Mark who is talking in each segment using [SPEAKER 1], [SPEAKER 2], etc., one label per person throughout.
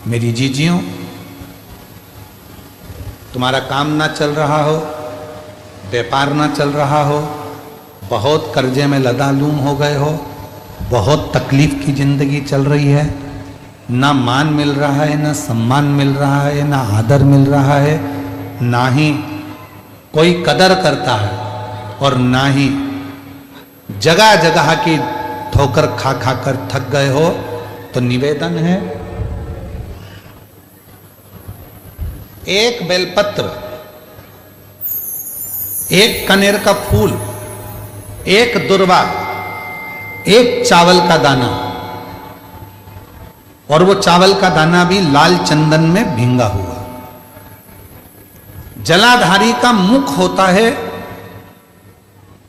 [SPEAKER 1] मेरी जीजियों, तुम्हारा काम ना चल रहा हो, व्यापार ना चल रहा हो, बहुत कर्जे में लदालूम हो गए हो, बहुत तकलीफ की जिंदगी चल रही है, ना मान मिल रहा है, ना सम्मान मिल रहा है, ना आदर मिल रहा है, ना ही कोई कदर करता है, और ना ही जगह जगह की ठोकर खा खा कर थक गए हो, तो निवेदन है, एक बेलपत्र, एक कनेर का फूल, एक दुर्वा, एक चावल का दाना, और वो चावल का दाना भी लाल चंदन में भींगा हुआ। जलाधारी का मुख होता है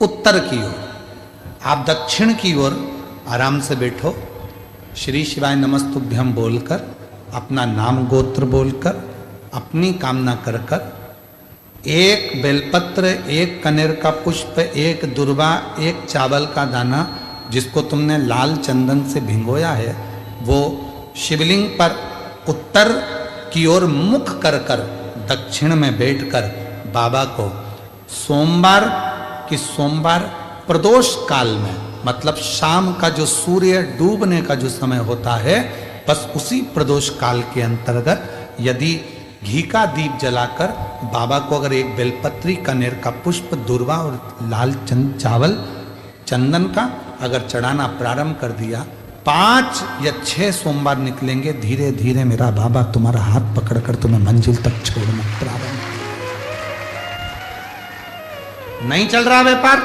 [SPEAKER 1] उत्तर की ओर, आप दक्षिण की ओर आराम से बैठो, श्री शिवाय नमस्तुभ्यम बोलकर, अपना नाम गोत्र बोलकर, अपनी कामना कर कर, एक बेलपत्र, एक कनेर का पुष्प, एक दुर्वा, एक चावल का दाना जिसको तुमने लाल चंदन से भिंगोया है, वो शिवलिंग पर उत्तर की ओर मुख कर कर दक्षिण में बैठकर बाबा को सोमवार की सोमवार प्रदोष काल में, मतलब शाम का जो सूर्य डूबने का जो समय होता है, बस उसी प्रदोष काल के अंतर्गत यदि घी का दीप जलाकर बाबा को अगर एक बेलपत्री, कनेर का पुष्प, दुर्वा और लाल चावल चंदन का अगर चढ़ाना प्रारंभ कर दिया, 5 या 6 सोमवार निकलेंगे, धीरे धीरे मेरा बाबा तुम्हारा हाथ पकड़कर तुम्हें मंजिल तक छोड़ना प्रारंभ। नहीं चल रहा व्यापार,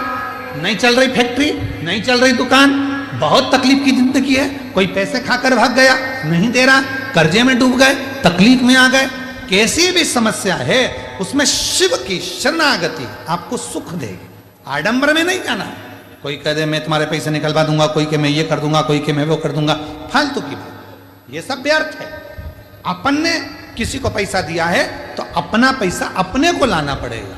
[SPEAKER 1] नहीं चल रही फैक्ट्री, नहीं चल रही दुकान, बहुत तकलीफ की जिंदगी है, कोई पैसे खाकर भाग गया, नहीं दे रहा, कर्जे में डूब गए, तकलीफ में आ गए, कैसी भी समस्या है उसमें शिव की शरणागति आपको सुख देगी। आडंबर में नहीं जाना। कोई कह दे मैं तुम्हारे पैसे निकलवा दूंगा, कोई के मैं ये कर दूंगा, कोई के मैं वो कर दूंगा, फालतू की बात, ये सब व्यर्थ है। अपन ने किसी को पैसा दिया है तो अपना पैसा अपने को लाना पड़ेगा।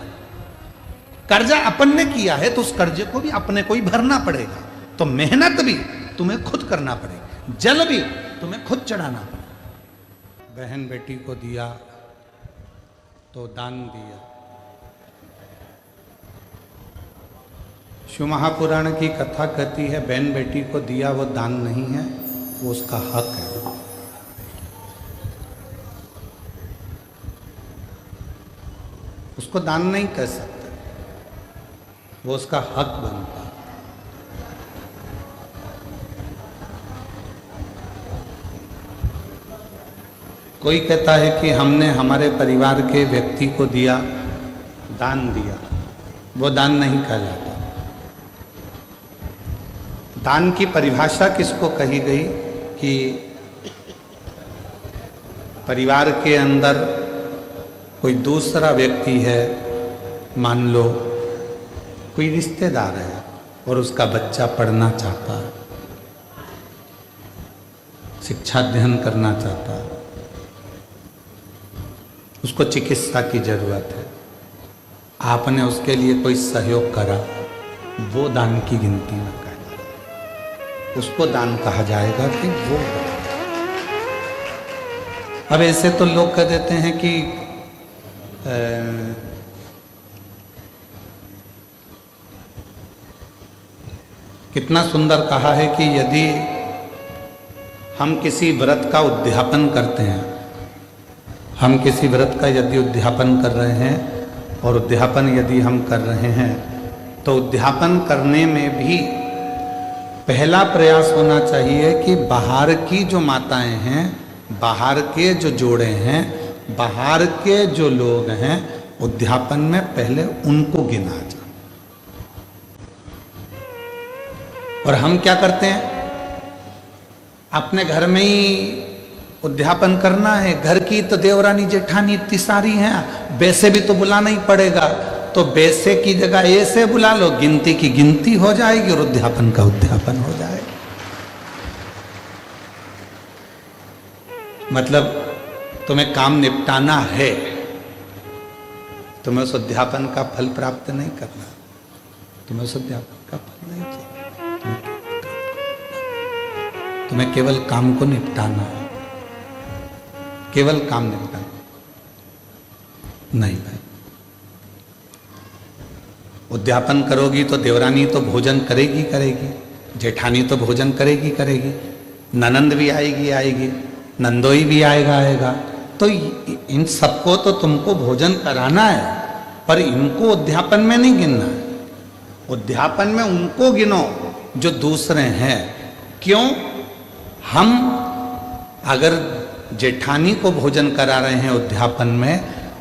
[SPEAKER 1] कर्जा अपन ने किया है तो उस कर्जे को भी अपने को ही भरना पड़ेगा। तो मेहनत भी तुम्हें खुद करना पड़ेगा, जल भी तुम्हें खुद चढ़ाना पड़ेगा। बहन बेटी को दिया तो दान दिया। शिव महापुराण की कथा कहती है, बहन बेटी को दिया वो दान नहीं है, वो उसका हक है। उसको दान नहीं कह सकते, वो उसका हक बनता है। कोई कहता है कि हमने हमारे परिवार के व्यक्ति को दिया, दान दिया, वो दान नहीं कहलाता। दान की परिभाषा किसको कही गई कि परिवार के अंदर कोई दूसरा व्यक्ति है, मान लो कोई रिश्तेदार है और उसका बच्चा पढ़ना चाहता है, शिक्षा अध्ययन करना चाहता है, उसको चिकित्सा की जरूरत है, आपने उसके लिए कोई सहयोग करा, वो दान की गिनती में कहना, उसको दान कहा जाएगा कि वो। अब ऐसे तो लोग कह देते हैं कि कितना सुंदर कहा है कि यदि हम किसी व्रत का उद्यापन करते हैं, हम किसी व्रत का यदि उद्यापन कर रहे हैं और उद्यापन यदि हम कर रहे हैं तो उद्यापन करने में भी पहला प्रयास होना चाहिए कि बाहर की जो माताएं हैं, बाहर के जो जोड़े हैं, बाहर के जो लोग हैं, उद्यापन में पहले उनको गिना जाए। और हम क्या करते हैं, अपने घर में ही उद्यापन करना है, घर की तो देवरानी जेठानी इतनी सारी हैं, वैसे भी तो बुलाना ही पड़ेगा, तो वैसे की जगह ऐसे बुला लो, गिनती की गिनती हो जाएगी और उद्यापन का उद्यापन हो जाएगा। मतलब तुम्हें काम निपटाना है, तुम्हें उस उद्यापन का फल प्राप्त नहीं करना, तुम्हें उस उद्यापन का फल नहीं चाहिए, तुम्हें केवल काम को निपटाना है। केवल काम निपटाए। नहीं भाई, उद्यापन करोगी तो देवरानी तो भोजन करेगी करेगी, जेठानी तो भोजन करेगी करेगी, ननंद भी आएगी आएगी, नंदोई भी आएगा आएगा, तो इन सबको तो तुमको भोजन कराना है, पर इनको उद्यापन में नहीं गिनना है। उद्यापन में उनको गिनो जो दूसरे हैं। क्यों? हम अगर जेठानी को भोजन करा रहे हैं उद्यापन में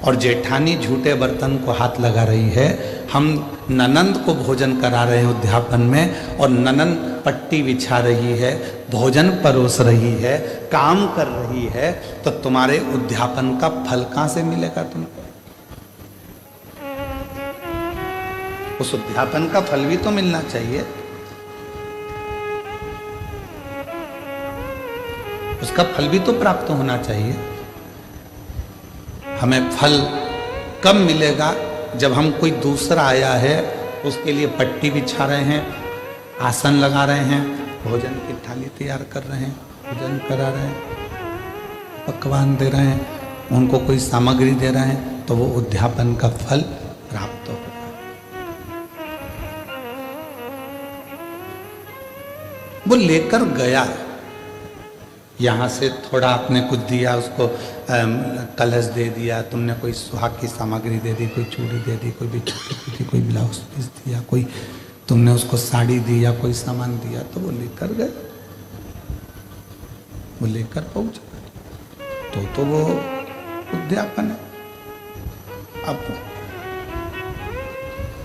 [SPEAKER 1] और जेठानी झूठे बर्तन को हाथ लगा रही है, हम ननंद को भोजन करा रहे हैं उद्यापन में और ननंद पट्टी बिछा रही है, भोजन परोस रही है, काम कर रही है, तो तुम्हारे उद्यापन का फल कहां से मिलेगा तुमको? उस उद्यापन का फल भी तो मिलना चाहिए, उसका फल भी तो प्राप्त होना चाहिए। हमें फल कब मिलेगा? जब हम कोई दूसरा आया है उसके लिए पट्टी बिछा रहे हैं, आसन लगा रहे हैं, भोजन की थाली तैयार कर रहे हैं, भोजन करा रहे हैं, पकवान दे रहे हैं, उनको कोई सामग्री दे रहे हैं, तो वो उद्यापन का फल प्राप्त होगा। वो लेकर गया, यहाँ से थोड़ा आपने कुछ दिया, उसको कलश दे दिया, तुमने कोई सुहाग की सामग्री दे दी, कोई चूड़ी दे दी, कोई भी छोटी कोई ब्लाउज पीस दिया, कोई तुमने उसको साड़ी दी या कोई सामान दिया, तो वो लेकर गए, वो लेकर पहुंच गए, तो वो उद्यापन है। अब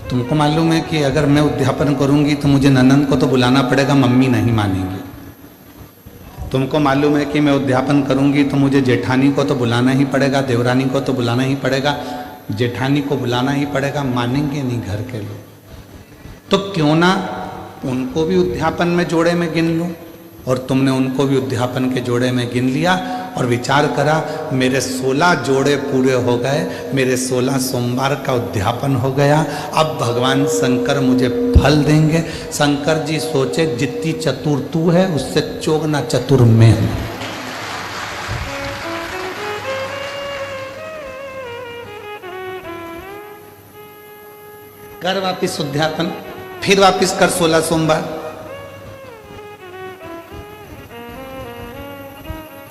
[SPEAKER 1] तुमको मालूम है कि अगर मैं उद्यापन करूंगी तो मुझे ननंद को तो बुलाना पड़ेगा, मम्मी नहीं मानेंगी। तुमको मालूम है कि मैं उद्यापन करूंगी तो मुझे जेठानी को तो बुलाना ही पड़ेगा, देवरानी को तो बुलाना ही पड़ेगा, जेठानी को बुलाना ही पड़ेगा, मानेंगे नहीं घर के लोग। तो क्यों ना उनको भी उद्यापन में जोड़े में गिन लूं, और तुमने उनको भी उद्यापन के जोड़े में गिन लिया और विचार करा, मेरे 16 जोड़े पूरे हो गए, मेरे 16 सोमवार का उद्यापन हो गया, अब भगवान शंकर मुझे फल देंगे। शंकर जी सोचे, जितनी चतुर तू है उससे चौगना चतुर मैं हूं। कर वापिस उद्यापन, फिर वापिस कर 16 सोमवार,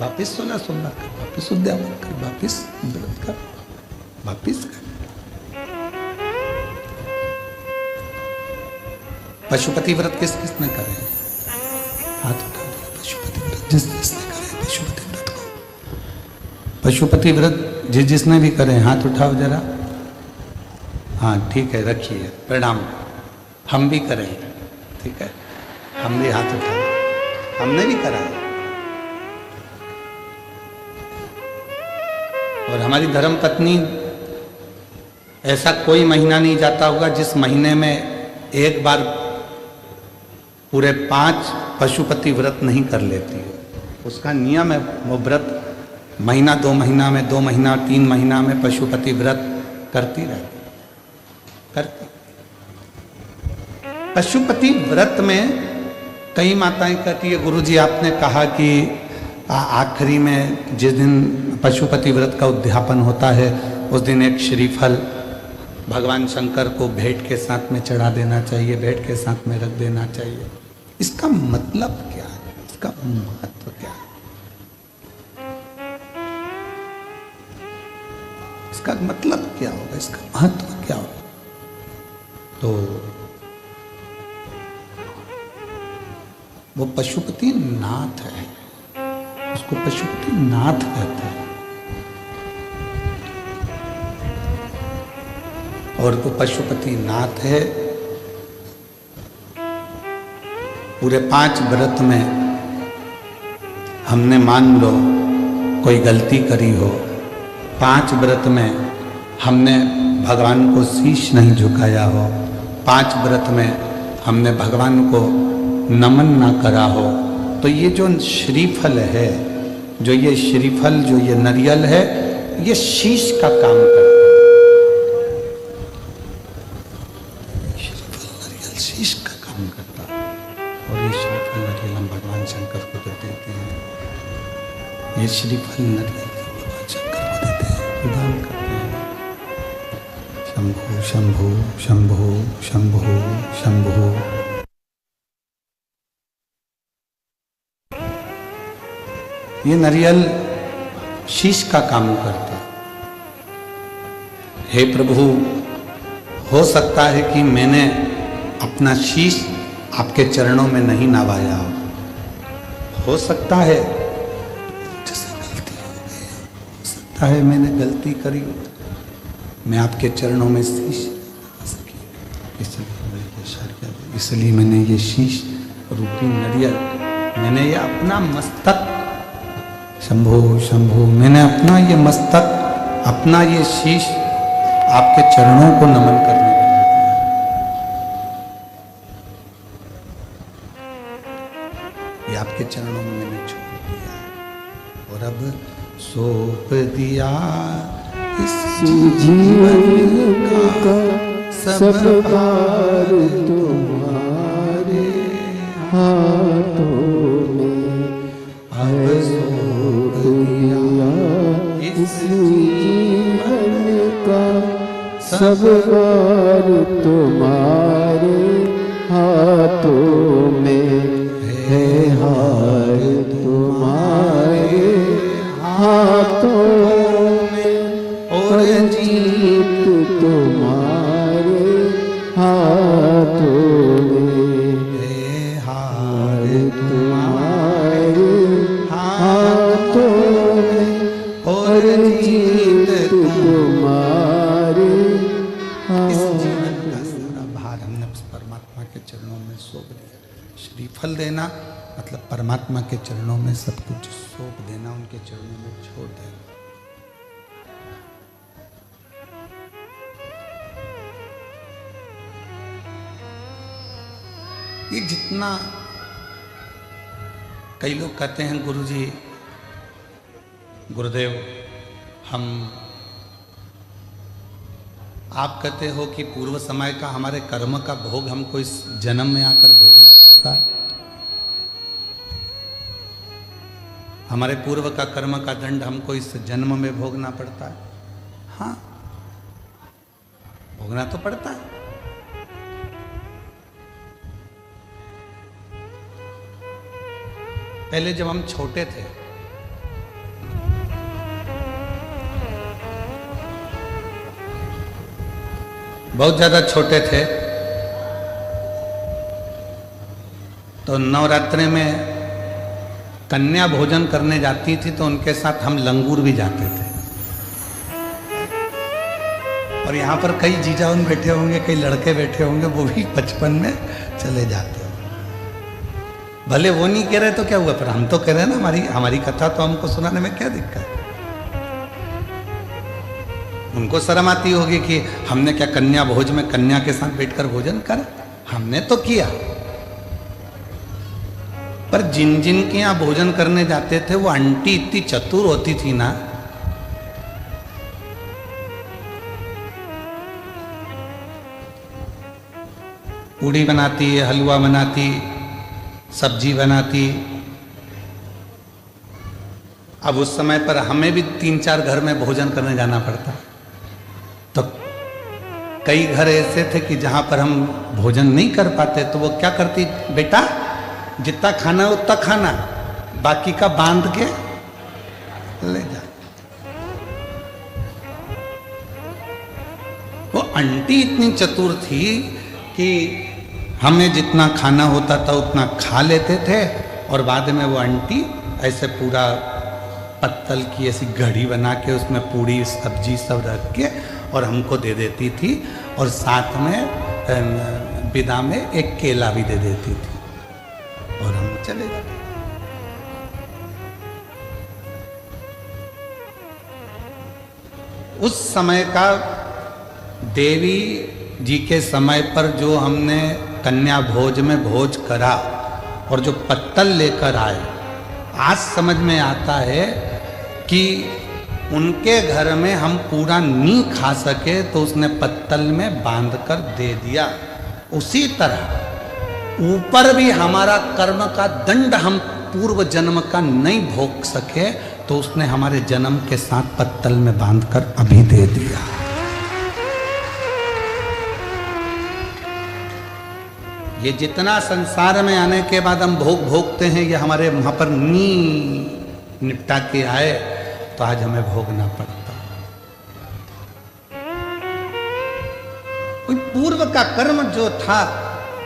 [SPEAKER 1] वापिस 16 सोमवार कर, वापिस उद्यापन कर, वापिस व्रत कर, वापिस कर। पशुपति व्रत किस किसने करे? हाथ उठा दिया। पशुपति व्रत जिस जिसने करे पशुपति व्रत को, पशुपति व्रत जिस जिसने भी करे हाथ उठाओ जरा। हाँ ठीक है, रखिए, प्रणाम। हम भी करें, ठीक है, हम भी हाथ उठाए, हमने भी करा है। और हमारी धर्म पत्नी, ऐसा कोई महीना नहीं जाता होगा जिस महीने में एक बार पूरे 5 पशुपति व्रत नहीं कर लेती है। उसका नियम है, वो व्रत महीना 2 महीना में, 2 महीना 3 महीना में पशुपति व्रत करती रहती करती। पशुपति व्रत में कई माताएं कहती है, गुरुजी आपने कहा कि आखिरी में जिस दिन पशुपति व्रत का उद्यापन होता है उस दिन एक श्रीफल भगवान शंकर को भेंट के साथ में चढ़ा देना चाहिए, भेंट के साथ में रख देना चाहिए। इसका मतलब क्या है? इसका महत्व क्या है? इसका मतलब क्या होगा? इसका महत्व क्या होगा? तो वो पशुपति नाथ है, उसको पशुपति नाथ कहते हैं। और वो पशुपति नाथ है। पूरे 5 व्रत में हमने मान लो कोई गलती करी हो, 5 व्रत में हमने भगवान को शीश नहीं झुकाया हो, 5 व्रत में हमने भगवान को नमन ना करा हो, तो ये जो श्रीफल है, जो ये श्रीफल, जो ये नारियल है, ये शीश का काम करता है। श्रीफल नारियल शीश का काम करता है। और ये श्रीफल नारियल हम भगवान शंकर को जो देते हैं, ये श्रीफल नारियल प्रदान करते हैं। शंभो शंभो शंभो शंभो शंभो। ये नारियल शीश का काम करता। हे प्रभु, हो सकता है कि मैंने अपना शीश आपके चरणों में नहीं नवाया हो सकता है जैसे गलती हो गई, हो सकता है मैंने गलती करी, मैं आपके चरणों में शीश नवा सकी, इसलिए मैंने ये शीश रूपी नारियल, मैंने ये अपना मस्तक, शंभो शंभो, मैंने अपना ये मस्तक, अपना ये शीश आपके चरणों को नमन करने के लिए दिया। ये आपके चरणों में मैंने छोड़ दिया और अब सौंप दिया इस जीवन का सब भार तुम्हारे हाथों में। अब सौंप दिया इस जीवन का सब भार तुम्हारे हाथों में है, हार तुम्हारे हाथों में और जीत तुम्हारे हाथों में है, हार तुम्हारे हाथों में और जीत तुम्हारे। इस जीवन का सारा भार हमने परमात्मा के चरणों में सौंप दिया। श्रीफल देना मतलब परमात्मा के चरणों में सब कुछ सौंप देना, उनके चरणों में छोड़ देना। ये जितना, कई लोग कहते हैं गुरुजी, गुरुदेव, हम, आप कहते हो कि पूर्व समय का हमारे कर्म का भोग हमको इस जन्म में आकर भोगना पड़ता है, हमारे पूर्व का कर्म का दंड हमको इस जन्म में भोगना पड़ता है। हाँ, भोगना तो पड़ता है। पहले जब हम छोटे थे, बहुत ज्यादा छोटे थे, तो नवरात्रि में कन्या भोजन करने जाती थी तो उनके साथ हम लंगूर भी जाते थे। और यहाँ पर कई जीजाउन बैठे होंगे, कई लड़के बैठे होंगे, वो भी बचपन में चले जाते हो। भले वो नहीं कह रहे तो क्या हुआ, पर हम तो कह रहे हैं ना, हमारी कथा तो हमको सुनाने में क्या दिक्कत है। उनको शर्म आती होगी कि हमने क्या कन्या भोज में कन्या के साथ बैठकर भोजन कर, हमने तो किया। पर जिन जिन के यहाँ भोजन करने जाते थे वो आंटी इतनी चतुर होती थी ना, पूड़ी बनाती, हलवा बनाती, सब्जी बनाती। अब उस समय पर हमें भी 3-4 घर में भोजन करने जाना पड़ता, तो कई घर ऐसे थे कि जहां पर हम भोजन नहीं कर पाते तो वो क्या करती, बेटा जितना खाना है उतना खाना, बाकी का बांध के ले जा। वो आंटी इतनी चतुर थी कि हमें जितना खाना होता था उतना खा लेते थे, और बाद में वो आंटी ऐसे पूरा पत्तल की ऐसी घड़ी बना के उसमें पूड़ी सब्जी सब रख के और हमको दे देती थी, और साथ में विदा में एक केला भी दे देती थी, और हम चले जाते। उस समय का देवी जी के समय पर जो हमने कन्या भोज में भोज करा और जो पत्तल लेकर आए, आज समझ में आता है कि उनके घर में हम पूरा नहीं खा सके तो उसने पत्तल में बांधकर दे दिया। उसी तरह ऊपर भी हमारा कर्म का दंड हम पूर्व जन्म का नहीं भोग सके तो उसने हमारे जन्म के साथ पत्तल में बांधकर अभी दे दिया। ये जितना संसार में आने के बाद हम भोग भोगते हैं, ये हमारे वहां पर निपटा के आए तो आज हमें भोगना पड़ता। कोई पूर्व का कर्म जो था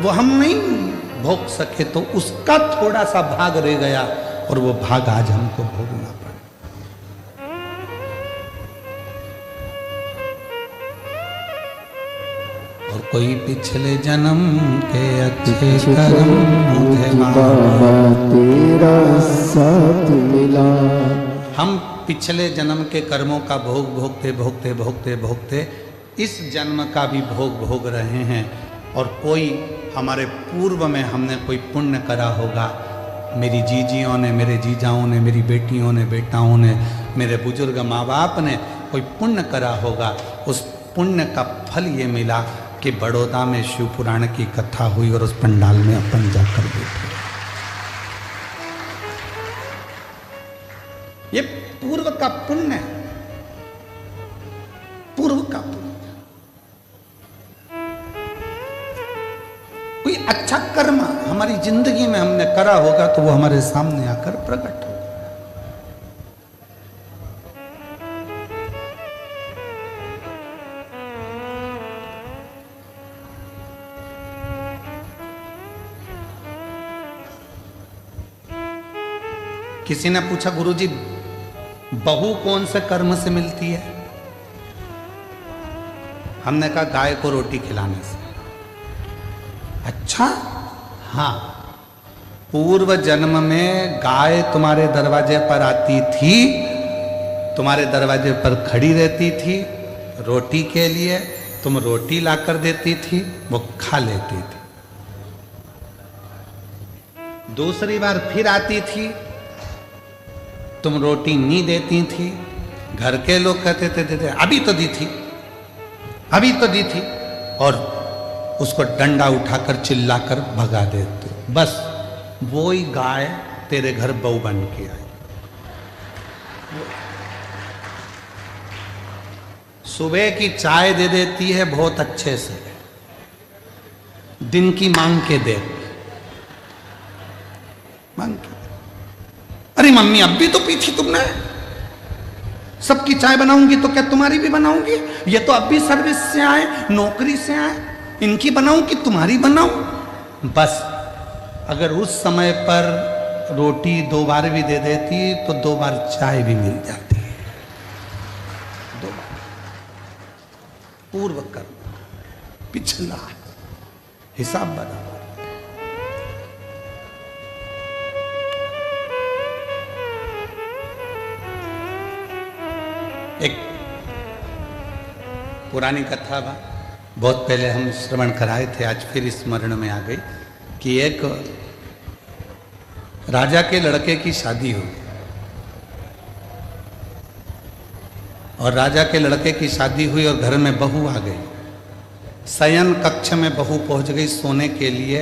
[SPEAKER 1] वो हम नहीं भोग सके, तो उसका थोड़ा सा भाग रह गया और वो भाग आज हमको भोगना पड़ा। और कोई पिछले जन्म के अच्छे कर्म मुझे बाबा तेरा साथ मिला। हम पिछले जन्म के कर्मों का भोग भोगते भोगते भोगते भोगते इस जन्म का भी भोग भोग रहे हैं। और कोई हमारे पूर्व में हमने कोई पुण्य करा होगा, मेरी जीजियों ने, मेरे जीजाओं ने, मेरी बेटियों ने, बेटाओं ने, मेरे बुजुर्ग माँ बाप ने कोई पुण्य करा होगा। उस पुण्य का फल ये मिला कि बड़ौदा में शिव पुराण की कथा हुई और उस पंडाल में अपन जाकर बैठे। ये पूर्व का पुण्य है, पूर्व का पुण्य। कोई अच्छा कर्म हमारी जिंदगी में हमने करा होगा तो वो हमारे सामने आकर प्रकट होगा। किसी ने पूछा, गुरुजी बहू कौन से कर्म से मिलती है? हमने कहा गाय को रोटी खिलाने से। अच्छा, हाँ, पूर्व जन्म में गाय तुम्हारे दरवाजे पर आती थी, तुम्हारे दरवाजे पर खड़ी रहती थी रोटी के लिए, तुम रोटी लाकर देती थी, वो खा लेती थी। दूसरी बार फिर आती थी, तुम रोटी नहीं देती थी, घर के लोग कहते थे अभी तो दी थी, अभी तो दी थी, और उसको डंडा उठाकर चिल्लाकर भगा देते। बस वो ही गाय तेरे घर बहू बन के आई। सुबह की चाय दे देती है बहुत अच्छे से, दिन की मांग के दे, मांग के। अरे मम्मी अब भी तो पी थी तुमने, सबकी चाय बनाऊंगी तो क्या तुम्हारी भी बनाऊंगी? ये तो अब भी सर्विस से आए, नौकरी से आए, इनकी बनाऊं कि तुम्हारी बनाऊं? बस अगर उस समय पर रोटी 2 बार भी दे देती तो 2 बार चाय भी मिल जाती। 2 बार पूर्व कर्म, पिछला हिसाब बराबर। एक पुरानी कथा बा, बहुत पहले हम श्रवण कराए थे, आज फिर स्मरण में आ गई कि एक राजा के लड़के की शादी हुई और राजा के लड़के की शादी हुई और घर में बहू आ गई। शयन कक्ष में बहू पहुंच गई सोने के लिए।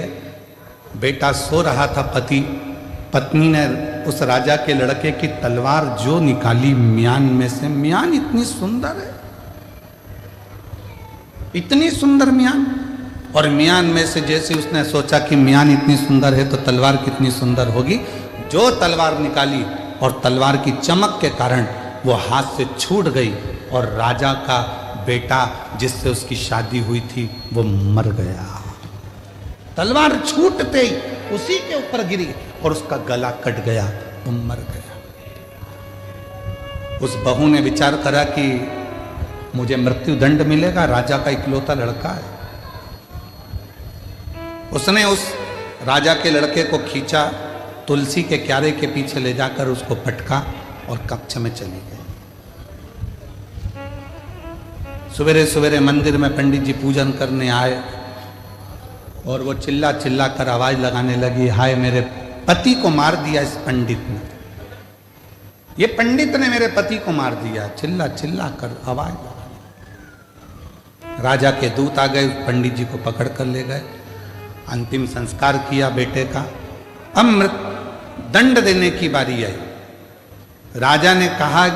[SPEAKER 1] बेटा सो रहा था, पत्नी ने उस राजा के लड़के की तलवार जो निकाली म्यान में से। म्यान इतनी सुंदर है, इतनी सुंदर म्यान, और म्यान में से जैसे उसने सोचा कि म्यान इतनी सुंदर है तो तलवार कितनी सुंदर होगी, जो तलवार निकाली और तलवार की चमक के कारण वो हाथ से छूट गई और राजा का बेटा जिससे उसकी शादी हुई थी वो मर गया। तलवार छूटते ही उसी के ऊपर गिरी और उसका गला कट गया, वो मर गया। उस बहू ने विचार करा कि मुझे मृत्यु दंड मिलेगा, राजा का इकलौता लड़का है। उसने उस राजा के लड़के को खींचा, तुलसी के क्यारे के पीछे ले जाकर उसको पटका और कक्ष में चली गई। सवेरे सवेरे मंदिर में पंडित जी पूजन करने आए और वो चिल्ला चिल्ला कर आवाज लगाने लगी, हाय मेरे पति को मार दिया इस पंडित ने, ये पंडित ने मेरे पति को मार दिया। चिल्ला चिल्ला कर आवाज लगा। राजा के दूत आ गए, पंडित जी को पकड़ कर ले गए, अंतिम संस्कार किया बेटे का। अब दंड देने की बारी आई। राजा ने कहा